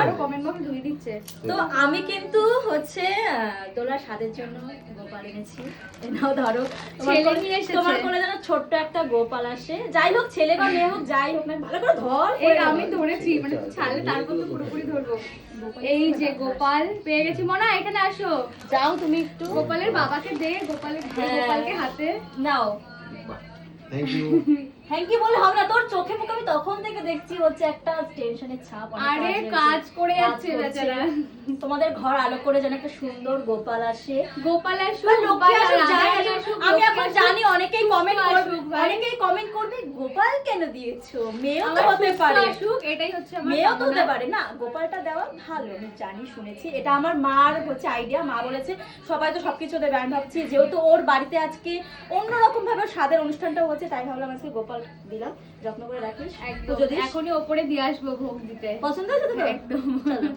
আরো comment box ধুই দিচ্ছে। তো আমি কিন্তু হচ্ছে দোলার স্বাদের জন্য গোপাল এনেছি। নাও ধরো, ছেলে নিয়ে এসেছে। তোমার কোলে যেন ছোট্ট একটা গোপাল আসে, যাই হোক ছেলে বা মেয়ে হোক যাই হোক না, ভালো করে ধর। এই আমি ধরেছি, মানে ছাড়লে তারপর তো পুরোপুরি ধরবো। এই যে গোপাল পেয়ে গেছি, মনা এখানে আসো। যাও তুমি একটু গোপালের বাবাকে দে, গোপালকে হাতে নাও। Thank you. থ্যাংক ইউ বলে হবে না, তোর চোখে মুখে আমি তখন থেকে দেখছি হচ্ছে একটা টেনশনের ছাপ। অনেক আরে হয়েছে, কাজ করে কাজ যাচ্ছে করছে। বেচারা। তোমাদের ঘর আলো করে যেন একটা সুন্দর গোপাল আসে। গোপাল আসুক, বা লক্ষ্মী আসুক, রাধা যাই রানী আসুক। আসুক, আমি লক্ষ্মী এখন আসুক, জানি অনেকেই কমেন্ট পুষ্পা করবে, আসুক ভাই। অনেকেই কমেন্ট করবে গোপাল কেন দিয়েছো, মেয়েও তো আমার হতে পুষ্পা পারে, আসুক, এটাই হচ্ছে আমার মেয়েও তো কামনা। হতে পারে না। গোপালটা দেওয়া ভালো, আমি জানি শুনেছি, এটা আমার মার হচ্ছে আইডিয়া। মা বলেছে সবাই তো সবকিছু দেবে, আমি ভাবছি যেহেতু ওর বাড়িতে আজকে অন্যরকম ভাবে স্বাদের অনুষ্ঠানটা হচ্ছে, তাই ভাবলাম আজকে গোপাল দিলাম, যত্ন করে রাখিস। একদম পুজো দিস। এখনই ওপরে দিয়ে আসবো ভোগ দিতে। পছন্দ হয়েছে তোকে? একদম। চলো।